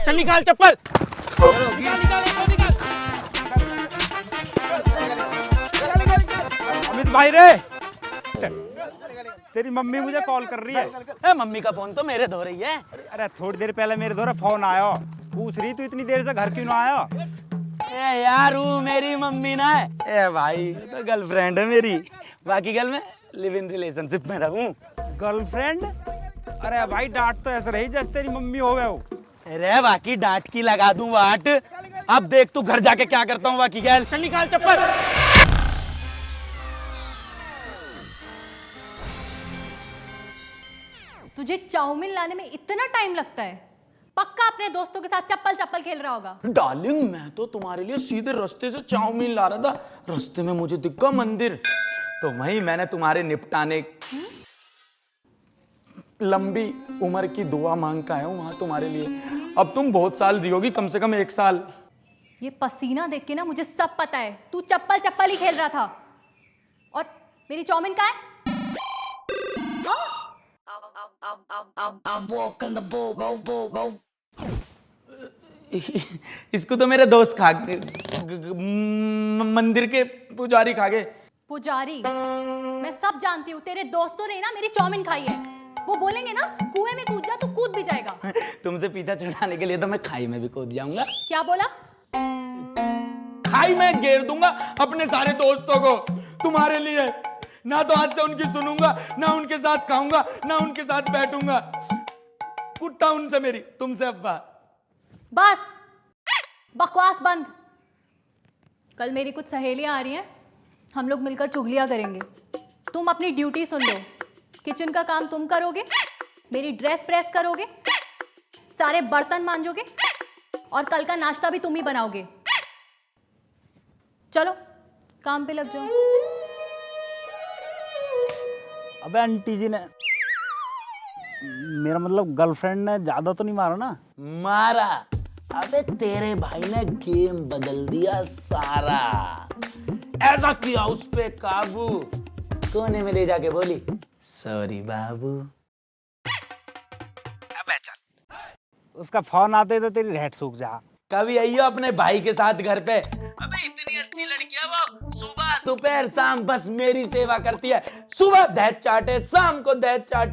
चल निकाल चप्पल। निकाल निकाल निकाल निकाल। अमित भाई रे, तेरी मम्मी मुझे कॉल कर रही है। मम्मी का फोन तो मेरे धो रही है। अरे थोड़ी देर पहले मेरे द्वारा फोन आया, पूछ रही तू इतनी देर से घर क्यों ना आया। ए यार वो मेरी मम्मी ना है। ए भाई तो गर्लफ्रेंड है मेरी, बाकी गर्ल मैं लिव इन रिलेशनशिप में रहूं। गर्लफ्रेंड? अरे भाई डांट तो ऐसे रही जैसे तेरी मम्मी हो गए हो। अरे बाकी डांट की लगा दूं वाट। अब देख तू घर जाके क्या करता हूँ बाकी गैल। चल निकाल चप्पल। तुझे चाउमीन लाने में इतना टाइम लगता है? पक्का अपने दोस्तों के साथ चप्पल चप्पल खेल रहा होगा। डार्लिंग मैं तो तुम्हारे लिए सीधे रास्ते से चाउमीन ला रहा था, रास्ते में मुझे दिखा मंदिर, तो वहीं मैंने तुम्हारे निपटाने लंबी उम्र की दुआ मांग का आया हूं वहां तुम्हारे लिए। अब तुम बहुत साल जियोगी, कम से कम 1 साल। ये पसीना देख के ना मुझे सब पता है, तू चप्पल चप्पल ही खेल रहा था। और मेरी चाउमीन कहाँ है? इसको तो मेरे दोस्त खा मंदिर के पुजारी खा गए। पुजारी? मैं सब जानती हूँ, तेरे दोस्तों ने ना मेरी चाउमीन खाई है। वो बोलेंगे ना कुएं में कूद जा तो कूद भी जाएगा। तुमसे पीछा छुड़ाने के लिए तो मैं खाई में भी कूद जाऊंगा। क्या बोला? खाई में घेर दूंगा अपने सारे दोस्तों को तुम्हारे लिए। ना तो आज से उनकी सुनूंगा, ना उनके साथ खाऊंगा, ना उनके साथ बैठूंगा। कुट्टा उनसे मेरी, तुमसे अब्बा। बस बकवास बंद। कल मेरी कुछ सहेलियां आ रही हैं, हम लोग मिलकर चुगलियां करेंगे। तुम अपनी ड्यूटी सुन लो, किचन का काम तुम करोगे, मेरी ड्रेस प्रेस करोगे, सारे बर्तन मांजोगे और कल का नाश्ता भी तुम ही बनाओगे। चलो काम पे लग जाओ। अबे आंटी जी ने, मेरा मतलब गर्लफ्रेंड ने ज्यादा तो नहीं मारा ना? मारा। अबे तेरे भाई ने गेम बदल दिया सारा। ऐसा किया उस पे काबू, कोने में ले जाके बोली सॉरी बाबू। अबे चल। उसका फोन आते तो तेरी रेट सूख जा। कभी आइयो अपने भाई के साथ घर पे। अबे इतनी अच्छी लड़की है वो, सुबह दोपहर शाम बस मेरी सेवा करती है। सुबह दही चाटे, शाम को दही चाट,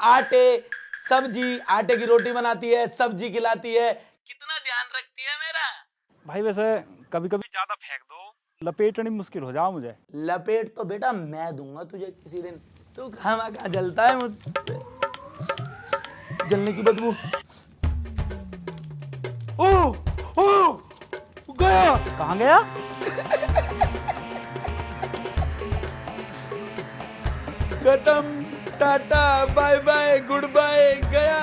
आटे सब्जी, आटे की रोटी बनाती है, सब्जी खिलाती है, कितना ध्यान रखती है मेरा। भाई वैसे कभी कभी ज्यादा फेंक दो, लपेटनी मुश्किल हो जाओ मुझे। लपेट तो बेटा मैं दूंगा तुझे किसी दिन। तू खाना खा जलता है मुझसे, जलने की बदबू। ओ गया। कहाँ गया? खत्म, टाटा बाय बाय गुड बाय, गया।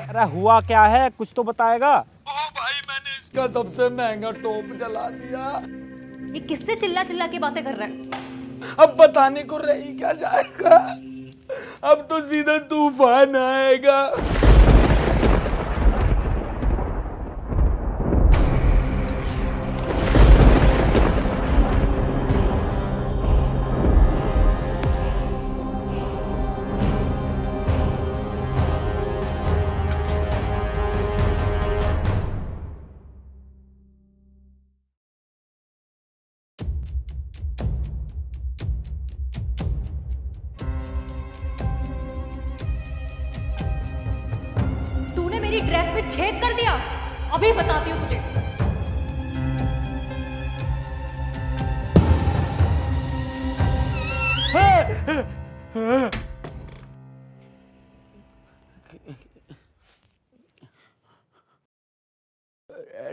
अरे हुआ क्या है, कुछ तो बताएगा। ओ भाई मैंने इसका सबसे महंगा टॉप जला दिया। ये किससे चिल्ला चिल्ला के बातें कर रहा है? अब बताने को रह ही क्या जाएगा, अब तो सीधा तूफान आएगा। तूने मेरी ड्रेस में छेद कर दिया, अभी बताती हूँ तुझे।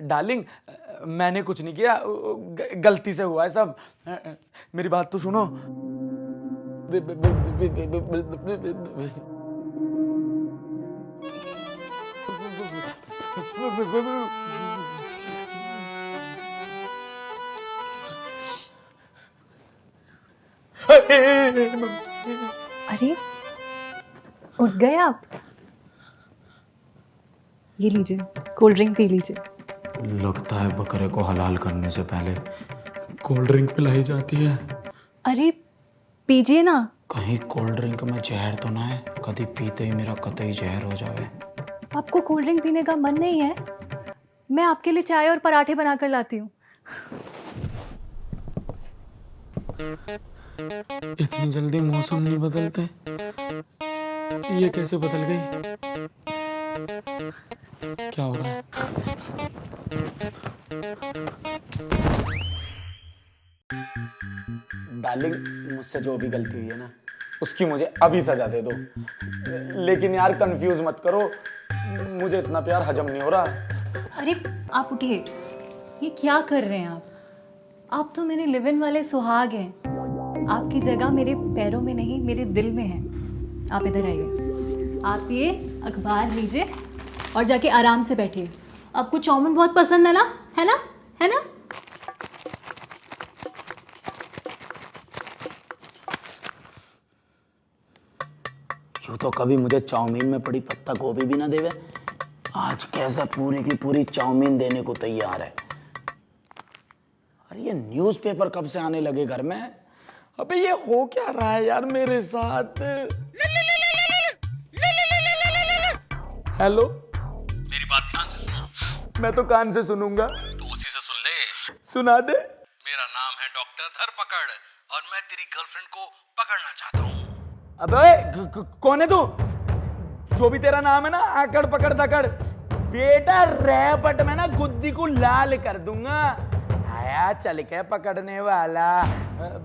डार्लिंग मैंने कुछ नहीं किया, गलती से हुआ है सब। मेरी बात तो सुनो। अरे उठ गए आप? ये लीजिए, कोल्ड ड्रिंक पी लीजिए। लगता है बकरे को हलाल करने से पहले कोल्ड ड्रिंक पिलाई जाती है। अरे पीजिए ना। कहीं कोल्ड ड्रिंक में जहर तो ना है, कभी पीते ही मेरा कतई जहर हो जाए। आपको कोल्ड ड्रिंक पीने का मन नहीं है? मैं आपके लिए चाय और पराठे बनाकर लाती हूँ। इतनी जल्दी मौसम नहीं बदलते, ये कैसे बदल गई? क्या हो रहा है? डार्लिंग, मुझसे जो भी गलती हुई है ना, उसकी मुझे अभी सजा दे दो। लेकिन यार कंफ्यूज मत करो, मुझे इतना प्यार हजम नहीं हो रहा। अरे आप उठिए, ये क्या कर रहे हैं आप तो मेरे लिव इन वाले सुहाग हैं। आपकी जगह मेरे पैरों में नहीं, मेरे दिल में है। आप इधर आइए, आप ये अखबार लीजिए और जाके आराम से बैठिए। आपको चाउमीन बहुत पसंद है ना? है ना? है ना? यूं तो कभी मुझे चाउमीन में पड़ी पत्ता गोभी भी ना देवे, आज कैसा पूरी की पूरी चाउमीन देने को तैयार है। अरे ये न्यूज़पेपर कब से आने लगे घर में? अबे ये हो क्या रहा है यार मेरे साथ? हेलो, मेरी बात ध्यान से सुनो। मैं तो कान से सुनूंगा। तो उसी से सुन ले। सुना दे। मेरा नाम है डॉक्टर धरपकड़ और मैं तेरी गर्लफ्रेंड को पकड़ना चाहता हूँ। अबे कौन है तू? जो भी तेरा नाम है ना, आकड़ पकड़ दकड़, बेटा रैपट में ना गुद्दी को लाल कर दूंगा। आया चल के पकड़ने वाला।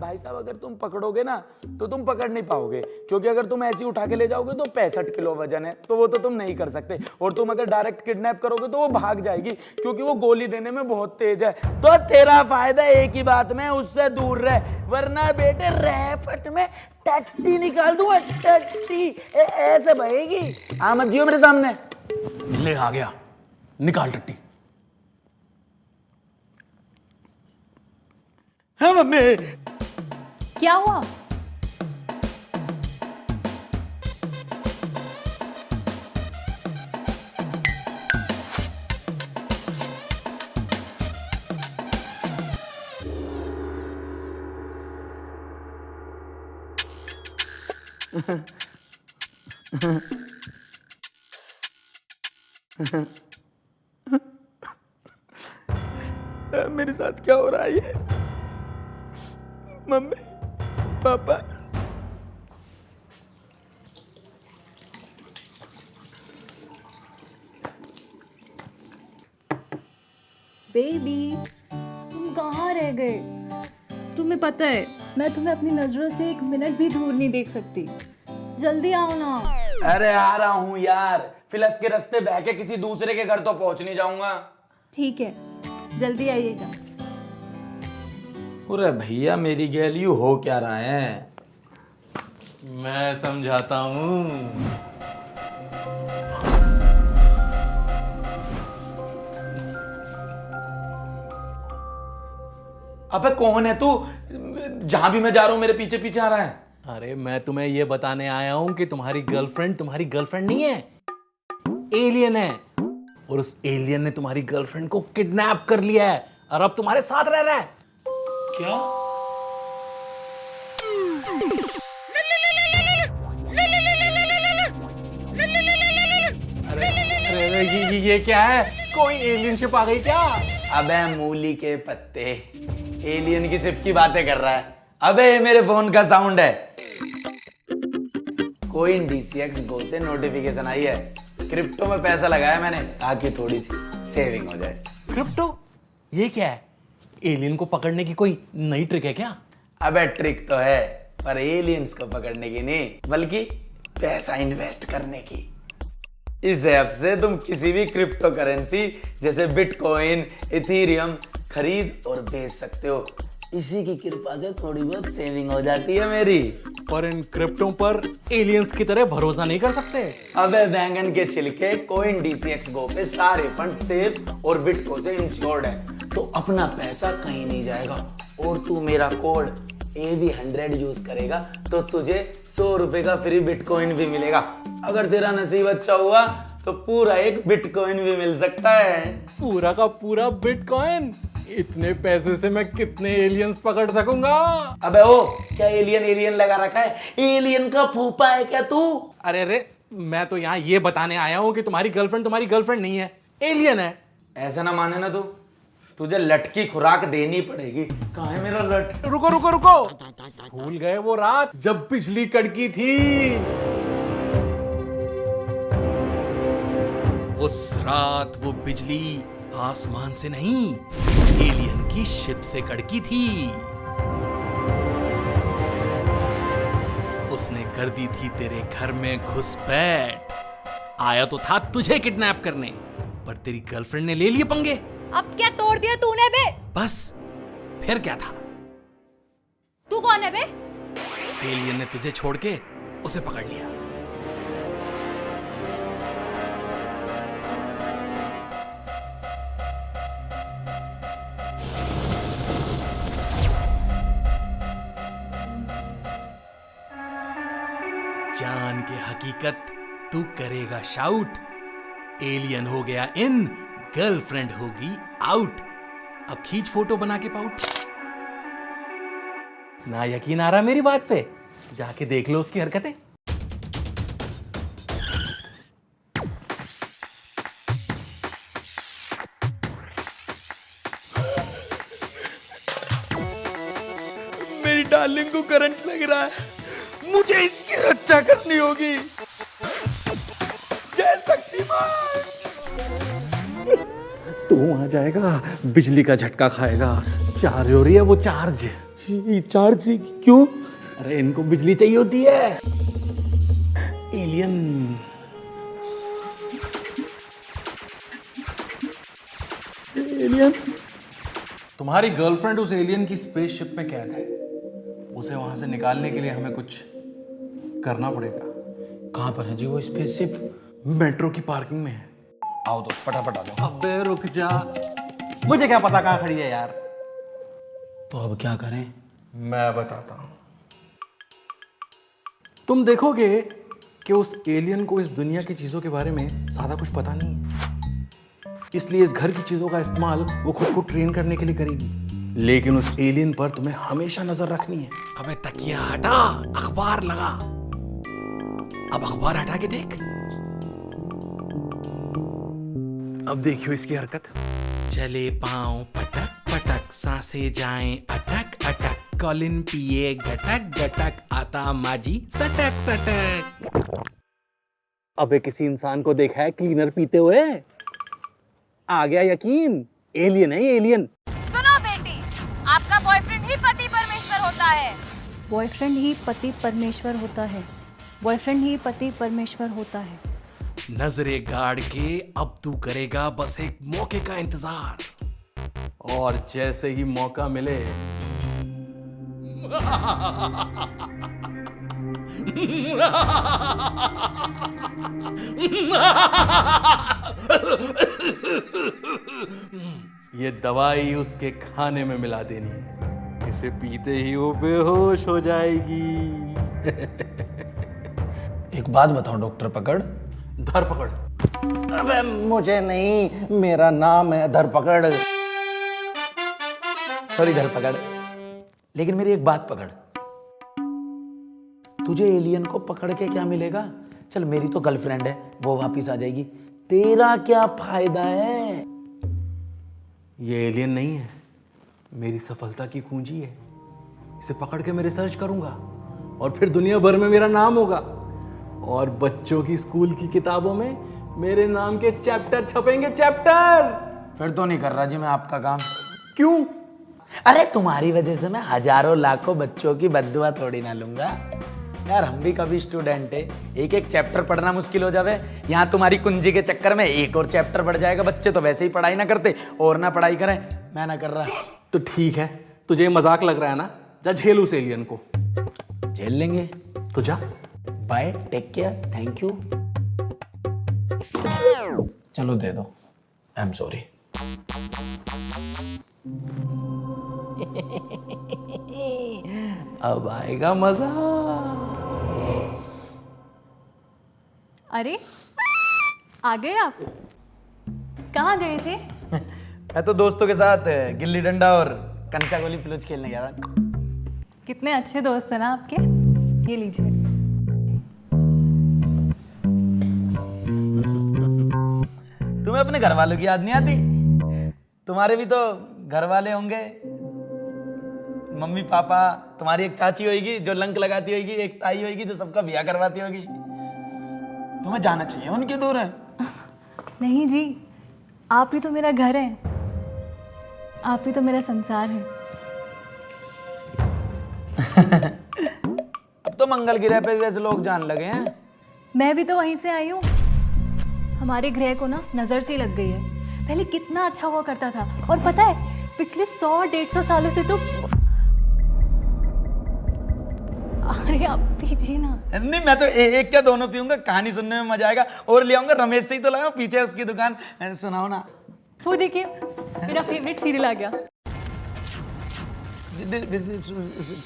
भाई साहब, अगर तुम पकड़ोगे ना तो तुम पकड़ नहीं पाओगे, क्योंकि अगर तुम ऐसी उठा के ले जाओगे तो 65 किलो वजन है, तो वो तो तुम नहीं कर सकते। और तुम अगर डायरेक्ट किडनैप करोगे तो वो भाग जाएगी, क्योंकि वो गोली देने में बहुत तेज है। तो तेरा फायदा एक ही बात में, उससे दूर रह, वरना बेटे रैपट में टट्टी निकाल दूंगा। टट्टी ऐसे बहेगी। आ मत जियो मेरे सामने। ले आ गया, निकाल टट्टी। हाँ मम्मी। क्या हुआ? मेरे साथ क्या हो रहा है ये? मम्मी, पापा, बेबी, तुम कहाँ रह गए? तुम्हें पता है मैं तुम्हें अपनी नजरों से एक मिनट भी दूर नहीं देख सकती। जल्दी आओ ना। अरे आ रहा हूँ यार, फिलस के रास्ते बह के किसी दूसरे के घर तो पहुंच नहीं जाऊंगा। ठीक है, जल्दी आइएगा। अरे भैया, मेरी गैलियू हो क्या रहा है? मैं समझाता हूँ। अबे कौन है तू? जहां भी मैं जा रहा हूं मेरे पीछे पीछे आ रहा है। अरे मैं तुम्हें ये बताने आया हूँ कि तुम्हारी गर्लफ्रेंड नहीं है, एलियन है। और उस एलियन ने तुम्हारी गर्लफ्रेंड को किडनैप कर लिया है और अब तुम्हारे साथ रह रहा है। क्या? अरे ये क्या है? कोई एलियन शिप आ गई क्या? अबे मूली के पत्ते, एलियन की शिप की बातें कर रहा है। अबे ये मेरे फोन का साउंड है। कोई DCX गो से नोटिफिकेशन आई है। क्रिप्टो में पैसा लगाया मैंने, ताकि थोड़ी सी सेविंग हो जाए। क्रिप्टो? ये क्या है? एलियन को पकड़ने की कोई नई ट्रिक है क्या? अबे ट्रिक तो है, पर एलियंस को पकड़ने की नहीं, बल्कि पैसा इन्वेस्ट करने की। इस ऐप से तुम किसी भी क्रिप्टो करेंसी जैसे बिटकॉइन, इथेरियम खरीद और बेच सकते हो। इसी की कृपा से थोड़ी बहुत सेविंग हो जाती है मेरी। पर इन क्रिप्टो पर एलियंस की तरह भरोसा नहीं कर सकते। अबे बैंगन के छिलके कोइन DCX गो पे सारे फंड सेफ और बिटको से इंश्योर्ड है, तो अपना पैसा कहीं नहीं जाएगा। और तू मेरा कोड AB100 यूज करेगा तो तुझे 100 रुपए का फ्री बिटकॉइन भी मिलेगा। अगर तेरा नसीब अच्छा हुआ तो पूरा एक बिटकॉइन भी मिल सकता है। पूरा का पूरा बिटकॉइन? इतने पैसे से मैं कितने एलियंस पकड़ सकूंगा? अबे ओ, क्या एलियन लगा रखा है? एलियन का फूफा है क्या तू? अरे मैं तो यहाँ ये बताने आया हूँ कि तुम्हारी गर्लफ्रेंड नहीं है, एलियन है। ऐसा ना माने ना तू, तुझे लट की खुराक देनी पड़ेगी। कहाँ है मेरा लट? रुको रुको रुको, भूल गए वो रात जब बिजली कड़की थी? उस रात वो बिजली आसमान से नहीं, एलियन की शिप से कड़की थी। उसने कर दी थी तेरे घर में घुसपैठ। आया तो था तुझे किडनैप करने, पर तेरी गर्लफ्रेंड ने ले लिए पंगे। अब क्या तोड़ दिया तूने बे? बस फिर क्या था? तू कौन है बे? एलियन ने तुझे छोड़ के उसे पकड़ लिया। जान के हकीकत तू करेगा शाउट। एलियन हो गया इन, गर्लफ्रेंड होगी आउट। अब खींच फोटो बना के पाउट। ना यकीन आ रहा मेरी बात पे? जाके देख लो उसकी हरकतें। मेरी डार्लिंग को करंट लग रहा है, मुझे इसकी रक्षा करनी होगी। जय शक्तिमान। तू आ जाएगा, बिजली का झटका खाएगा। चार्ज हो रही है वो, चार्ज। चार्ज क्यों? अरे इनको बिजली चाहिए होती है। एलियन तुम्हारी गर्लफ्रेंड उस एलियन की स्पेसशिप में कैद है। उसे वहां से निकालने के लिए हमें कुछ करना पड़ेगा। कहां पर है जी वो स्पेसशिप? मेट्रो की पार्किंग में है। आओ तो फटाफट आ जाओ। अबे रुक जा, मुझे क्या पता कहां खड़ी है यार। तो अब क्या करें? मैं बताता हूं। तुम देखोगे कि उस एलियन को इस दुनिया की चीजों के बारे में ज्यादा कुछ पता नहीं है, इसलिए इस घर की चीजों का इस्तेमाल वो खुद को ट्रेन करने के लिए करेगी। लेकिन उस एलियन पर तुम्हें हमेशा नजर रखनी है। अबे तकिया हटा, अखबार लगा। अब अखबार हटा के देख। अब देखियो इसकी हरकत। चले पांव पटक पटक, सांसें जाएं अटक अटक, कॉलिन पिए गटक गटक, आता माजी सटक सटक। अबे किसी इंसान को देखा है क्लीनर पीते हुए? आ गया यकीन, एलियन है एलियन। सुनो बेटी, आपका बॉयफ्रेंड ही पति परमेश्वर होता है। बॉयफ्रेंड ही पति परमेश्वर होता है। बॉयफ्रेंड ही पति परमेश्वर होता है। नजरे गाड़ के अब तू करेगा बस एक मौके का इंतजार, और जैसे ही मौका मिले ये दवाई उसके खाने में मिला देनी है। इसे पीते ही वो बेहोश हो जाएगी। एक बात बताओ डॉक्टर पकड़। धरपकड़। अबे मुझे नहीं, मेरा नाम है धरपकड़। सॉरी धरपकड़, लेकिन मेरी एक बात पकड़। तुझे एलियन को पकड़ के क्या मिलेगा? चल मेरी तो गर्लफ्रेंड है, वो वापिस आ जाएगी, तेरा क्या फायदा है? ये एलियन नहीं है, मेरी सफलता की कुंजी है। इसे पकड़ के मैं रिसर्च करूंगा और फिर दुनिया भर में मेरा नाम होगा, और बच्चों की स्कूल की किताबों में मेरे नाम के चैप्टर छपेंगे, चैप्टर। फिर तो नहीं कर रहा जी मैं आपका काम। क्यों? अरे तुम्हारी वजह से मैं हजारों लाखों बच्चों की बद्दुआ थोड़ी ना लूंगा यार। हम भी कभी स्टूडेंट है, एक एक चैप्टर पढ़ना मुश्किल हो जावे, यहाँ तुम्हारी कुंजी के चक्कर में एक और चैप्टर बढ़ जाएगा। बच्चे तो वैसे ही पढ़ाई ना करते और ना पढ़ाई करें, मैं ना कर रहा। तो ठीक है, तुझे मजाक लग रहा है ना, जा झेल उस एलियन को। झेल लेंगे तो जा। Bye, take care, thank you. चलो दे दो, आई एम सॉरी। अब आएगा मजा। अरे आ गए आप? कहाँ गए थे? मैं तो दोस्तों के साथ गिल्ली डंडा और कंचा गोली पिलुच खेलने गया था। कितने अच्छे दोस्त हैं ना आपके। ये लीजिए। तुम्हें अपने घर वालों की याद नहीं आती? तुम्हारे भी तो घर वाले होंगे, मम्मी पापा, तुम्हारी एक चाची होगी जो लंक लगाती होगी, एक ताई होगी जो सबका ब्याह करवाती होगी। तुम्हें जाना चाहिए उनके दूर है। नहीं जी, आप ही तो मेरा घर है, आप ही तो मेरा संसार है। अब तो मंगल ग्रह पे भी वैसे लोग जान लगे हैं। मैं भी तो वहीं से आई हूँ। हमारे ग्रह को ना नज़र सी लग गई है। पहले कितना अच्छा हुआ करता था, और पता है पिछले 100-150 सालों से तो। अरे आप पीजिए ना। नहीं, मैं तो एक क्या दोनों पीऊंगा, कहानी सुनने में मजा आएगा। और ले आऊंगा रमेश से ही तो लगाओ, पीछे उसकी दुकान। सुनाओ ना। वो देखिए मेरा फेवरेट सीरियल आ गया।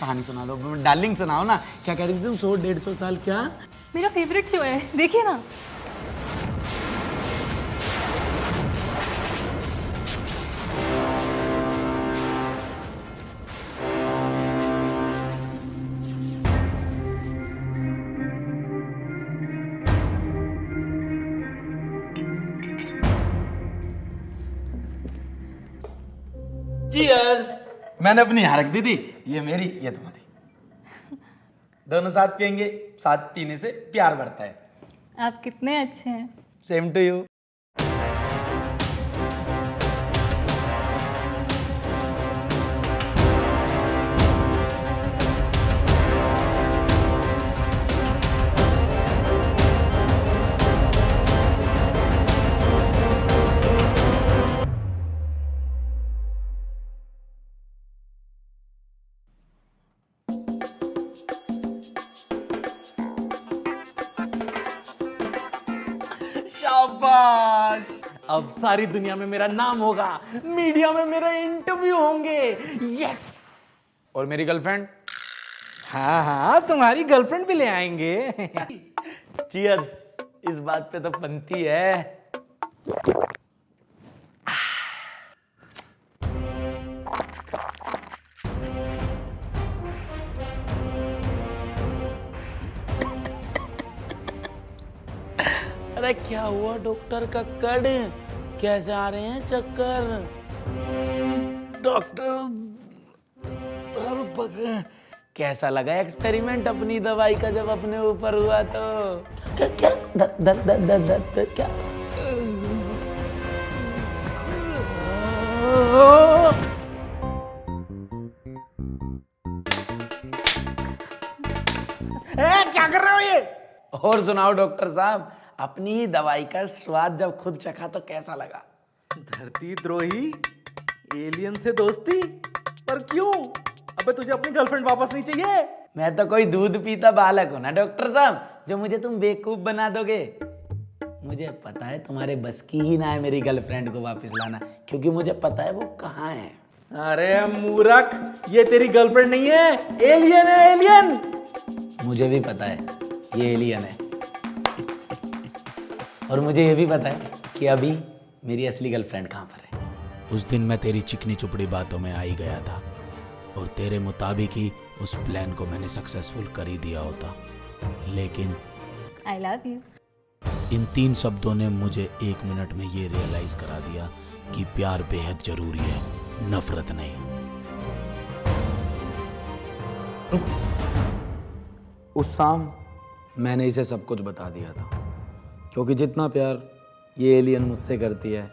कहानी सुना दो डार्लिंग, सुनाओ ना। क्या कह रही थी तुम? 100-150 साल? क्या? मेरा फेवरेट शो है, देखिए ना। चीयर्स। मैंने अपनी यहाँ रख दी थी, ये मेरी, ये तुम्हारी। दोनों साथ पियेंगे, साथ पीने से प्यार बढ़ता है। आप कितने अच्छे हैं। Same to you. शाबाश, अब सारी दुनिया में मेरा नाम होगा, मीडिया में मेरा इंटरव्यू होंगे। यस। और मेरी गर्लफ्रेंड? हाँ हाँ, तुम्हारी गर्लफ्रेंड भी ले आएंगे। चीयर्स। इस बात पे तो बनती है। अरे क्या हुआ डॉक्टर कक्कड़, कैसे आ रहे हैं चक्कर? डॉक्टर कैसा लगा एक्सपेरिमेंट अपनी दवाई का जब अपने ऊपर हुआ तो? क्या क्या क्या? क्या कर रहे हो ये? और सुनाओ डॉक्टर साहब, अपनी ही दवाई का स्वाद जब खुद चखा तो कैसा लगा? धरती द्रोही, एलियन से दोस्ती, पर क्यों? अबे तुझे अपनी गर्लफ्रेंड वापस नहीं चाहिए? मैं तो कोई दूध पीता बालक हूं ना डॉक्टर साहब, जो मुझे तुम बेवकूफ बना दोगे। मुझे पता है तुम्हारे बस की ही ना है मेरी गर्लफ्रेंड को वापस लाना, क्योंकि मुझे पता है वो कहाँ है। अरे मूर्ख, ये तेरी गर्लफ्रेंड नहीं है, एलियन है, एलियन। मुझे भी पता है ये एलियन है, और मुझे ये भी पता है कि अभी मेरी असली गर्लफ्रेंड कहाँ पर है। उस दिन मैं तेरी चिकनी चुपड़ी बातों में आ ही गया था, और तेरे मुताबिक ही उस प्लान को मैंने सक्सेसफुल कर ही दिया होता, लेकिन आई लव यू। इन 3 शब्दों ने मुझे 1 मिनट में ये रियलाइज करा दिया कि प्यार बेहद जरूरी है, नफरत नहीं। उस शाम मैंने इसे सब कुछ बता दिया था, क्योंकि जितना प्यार ये एलियन मुझसे करती है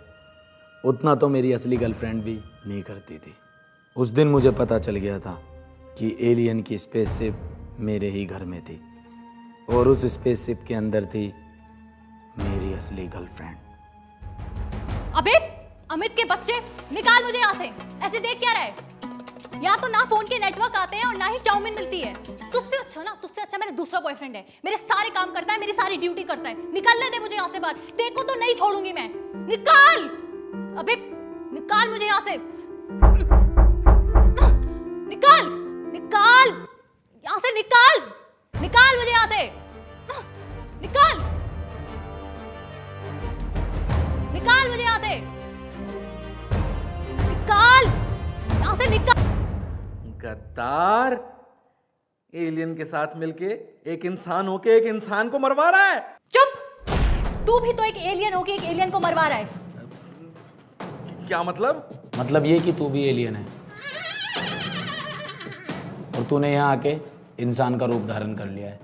उतना तो मेरी असली गर्लफ्रेंड भी नहीं करती थी। उस दिन मुझे पता चल गया था कि एलियन की स्पेसशिप मेरे ही घर में थी, और उस स्पेसशिप के अंदर थी मेरी असली गर्लफ्रेंड। अबे अमित के बच्चे, निकाल मुझे यहाँ से। ऐसे देख क्या रहा है? यहाँ तो ना फोन के नेटवर्क आते हैं और ना ही चाउमीन मिलती है। तुझसे अच्छा मेरा दूसरा बॉयफ्रेंड है, मेरे सारे काम करता है, मेरी सारी ड्यूटी करता है। निकलने दे मुझे यहाँ से बाहर, देखो तो नहीं छोड़ूंगी मैं। निकाल, अबे निकाल मुझे यहाँ से। निकाल निकाल यहाँ से, निकाल निकाल मुझे यहाँ से। निकाल निकाल मुझे यहाँ से। निकाल यहाँ से, निकाल। गद्दार, एलियन के साथ मिलके एक इंसान होके एक इंसान को मरवा रहा है। चुप, तू भी तो एक एलियन होके एक एलियन को मरवा रहा है। क्या मतलब? मतलब ये कि तू भी एलियन है और तूने यहाँ आके इंसान का रूप धारण कर लिया है।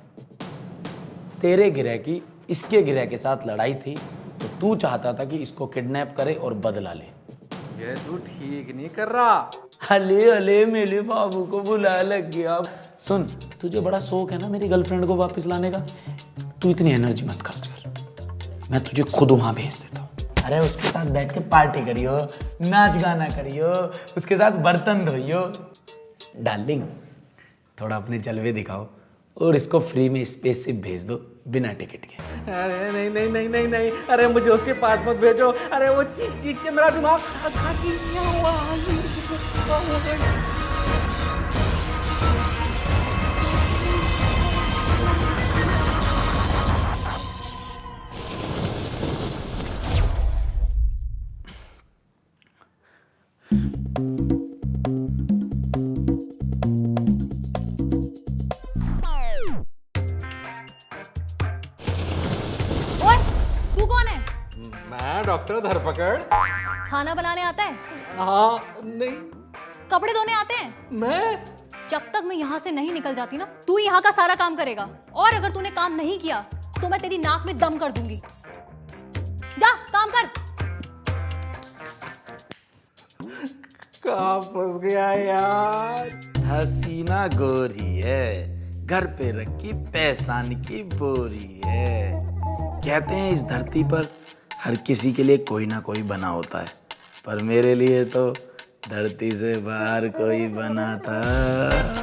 तेरे गिरह की इसके गिरह के साथ लड़ाई थी तो तू चाहता था कि इसको किडनैप करे और बदला ले। ये तू ठीक नहीं कर रहा। हले हले मेरे बाबू को बुला लग गया। सुन, तुझे बड़ा शौक है ना मेरी गर्लफ्रेंड को वापस लाने का, तू इतनी एनर्जी मत खर्च कर, मैं तुझे खुद वहां भेज देता हूँ। अरे उसके साथ बैठ के पार्टी करियो, नाच गाना करियो, उसके साथ बर्तन धोइयो। डार्लिंग, थोड़ा अपने जलवे दिखाओ और इसको फ्री में स्पेसशिप भेज दो बिना टिकट के। अरे नहीं नहीं नहीं नहीं नहीं, अरे मुझे उसके पास मत भेजो। अरे वो चीख चीख के मेरा दिमाग ओए, तू कौन है? मैं डॉक्टर धरपकड़। खाना बनाने आता है? हाँ नहीं, कपड़े धोने आते हैं? मैं जब तक मैं यहाँ से नहीं निकल जाती ना, तू यहाँ का सारा काम करेगा। और अगर तूने काम नहीं किया तो मैं तेरी नाक में दम कर दूंगी। जा काम कर। कहाँ फंस गया यार। हसीना गोरी है, घर पे रखी पैसान की बोरी है। कहते हैं इस धरती पर हर किसी के लिए कोई ना कोई बना होता है, पर मेरे लिए तो धरती से बाहर कोई बना था।